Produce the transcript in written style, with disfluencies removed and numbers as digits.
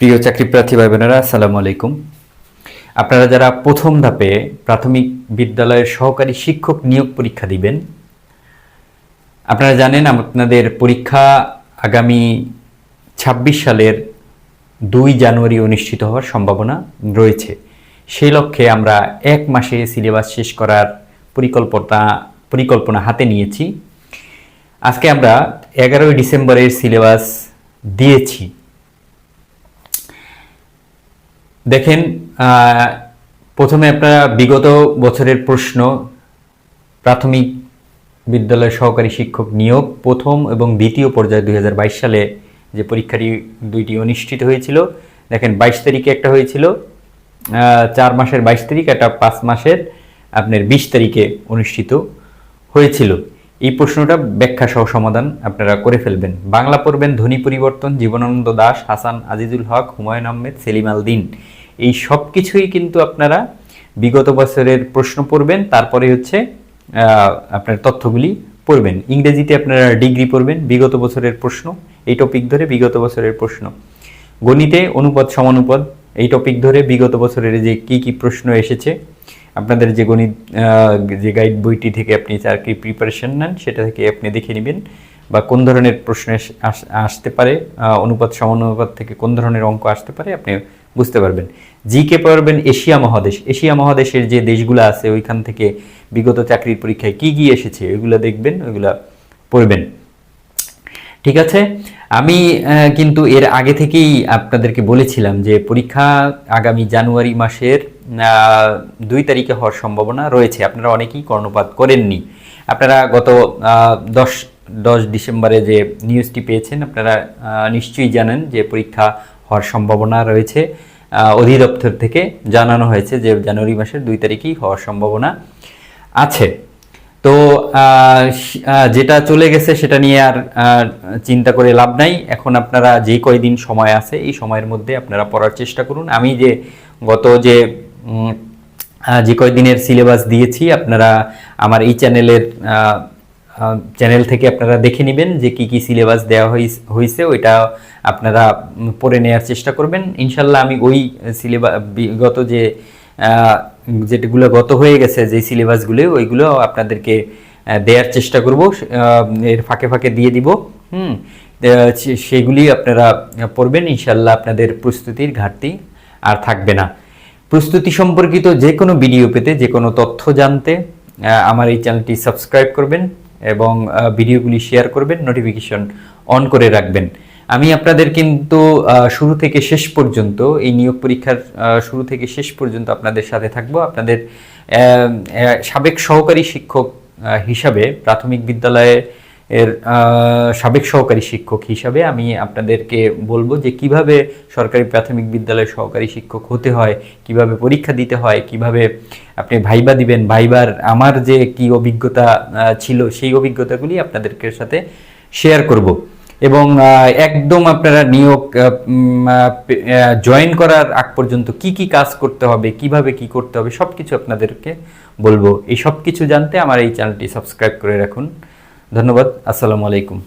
প্রিয় চাকরিপ্রার্থী ভাই বোনেরা, আসসালামু আলাইকুম। আপনারা যারা প্রথম ধাপে প্রাথমিক বিদ্যালয়ের সহকারী শিক্ষক নিয়োগ পরীক্ষা দিবেন, আপনারা জানেন আপনাদের পরীক্ষা আগামী ২৬ সালের ২ জানুয়ারি অনুষ্ঠিত হওয়ার সম্ভাবনা রয়েছে। সেই লক্ষ্যে আমরা ১ মাসে সিলেবাস শেষ করার পরিকল্পনা হাতে নিয়েছি। আজকে আমরা ১১ই ডিসেম্বরের সিলেবাস দিয়েছি। দেখেন, প্রথমে আপনারা বিগত বছরের প্রশ্ন, প্রাথমিক বিদ্যালয় সহকারী শিক্ষক নিয়োগ প্রথম এবং দ্বিতীয় পর্যায়ে ২০২২ সালে যে পরীক্ষাটি দুইটি অনুষ্ঠিত হয়েছিল, দেখেন ২২ তারিখে একটা হয়েছিল ৪ মাসের ২২ তারিখ, একটা ৫ মাসের আপনার ২০ তারিখে অনুষ্ঠিত হয়েছিল। এই প্রশ্নটা ব্যাখ্যা সহ সমাধান আপনারা করে ফেলবেন। বাংলা পড়বেন ধ্বনি পরিবর্তন, জীবনানন্দ দাশ, হাসান আজিজুল হক, হুমায়ুন আহমেদ, সেলিম আল দিন। এই সব কিছুই কিন্তু আপনারা বিগত বছরের প্রশ্ন পড়বেন, তারপরে হচ্ছে আপনার তথ্যগুলি পড়বেন। ইংরেজিতে আপনারা ডিগ্রি পড়বেন, বিগত বছরের প্রশ্ন, এই টপিক ধরে বিগত বছরের প্রশ্ন। গণিতে অনুপাত সমানুপাত, এই টপিক ধরে বিগত বছরের যে কি প্রশ্ন এসেছে, আপনাদের যে গণিত যে গাইড বইটি থেকে আপনি চাকরি প্রিপারেশন নেন, সেটা থেকে আপনি দেখে নেবেন বা কোন ধরনের প্রশ্ন আসতে পারে, অনুপাত সমানুপাত থেকে কোন ধরনের অঙ্ক আসতে পারে আপনি বুঝতে পারবেন। জিকে পড়বেন এশিয়া মহাদেশ, এশিয়া মহাদেশের যে দেশগুলো আছে ওইখান থেকে বিগত চাকরির পরীক্ষায় কি এসেছে ওইগুলো দেখবেন, ওইগুলা পড়বেন। ঠিক আছে, আমি কিন্তু এর আগে থেকেই আপনাদেরকে বলেছিলাম যে পরীক্ষা আগামী জানুয়ারি মাসের ২ তারিখে হওয়ার সম্ভাবনা রয়েছে। আপনারা অনেকেই কর্ণপাত করেননি। আপনারা গত ১০ ডিসেম্বরে যে নিউজটি পেয়েছেন, আপনারা নিশ্চয়ই জানেন যে পরীক্ষা হওয়ার সম্ভাবনা রয়েছে। অধিদপ্তর থেকে জানানো হয়েছে যে জানুয়ারি মাসের ২ তারিখেই হওয়ার সম্ভাবনা আছে। তো যেটা চলে গেছে সেটা নিয়ে আর চিন্তা করে লাভ নাই। এখন আপনারা যে কয়দিন সময় আছে এই সময়ের মধ্যে আপনারা পড়ার চেষ্টা করুন। আমি যে গত যে কয়দিনের সিলেবাস দিয়েছি, আপনারা আমার এই চ্যানেল থেকে আপনারা দেখে নেবেন যে কি সিলেবাস দেওয়া হয়েছে, ওইটা আপনারা পড়ে নেওয়ার চেষ্টা করবেন। ইনশাল্লাহ আমি ওই সিলেবাস বিগত যেগুলো গত হয়ে গেছে যে সিলেবাসগুলো, ওইগুলো আপনাদেরকে দেওয়ার চেষ্টা করব, এর ফাঁকে ফাঁকে দিয়ে দিব। সেগুলি আপনারা পড়বেন। ইনশাল্লাহ আপনাদের প্রস্তুতির ঘাটতি আর থাকবে না। প্রস্তুতি সম্পর্কিত যে কোনো ভিডিও পেতে, যে কোনো তথ্য জানতে আমার এই চ্যানেলটি সাবস্ক্রাইব করবেন এবং ভিডিওগুলি শেয়ার করবেন, নোটিফিকেশন অন করে রাখবেন। আমি আপনাদের কিন্তু শুরু থেকে শেষ পর্যন্ত, এই নিয়োগ পরীক্ষার শুরু থেকে শেষ পর্যন্ত আপনাদের সাথে থাকবো। আপনাদের সাবেক সহকারী শিক্ষক হিসাবে, প্রাথমিক বিদ্যালয়ের সাবেক সহকারী শিক্ষক হিসাবে আমি আপনাদেরকে বলবো যে কিভাবে সরকারি প্রাথমিক বিদ্যালয়ের সহকারী শিক্ষক হতে হয়, কিভাবে পরীক্ষা দিতে হয়, কিভাবে আপনি ভাইবা দিবেন, ভাইবার আমার যে কি অভিজ্ঞতা ছিল সেই অভিজ্ঞতাগুলি আপনাদেরকে সাথে শেয়ার করব। এবং একদম আপনারা নিয়োগ জয়েন করার আগ পর্যন্ত কি কাজ করতে হবে, কিভাবে কি করতে হবে, সব কিছু আপনাদেরকে বলবো। এই সব কিছু জানতে আমার এই চ্যানেলটি সাবস্ক্রাইব করে রাখুন। ধন্যবাদ। আসসালামু আলাইকুম।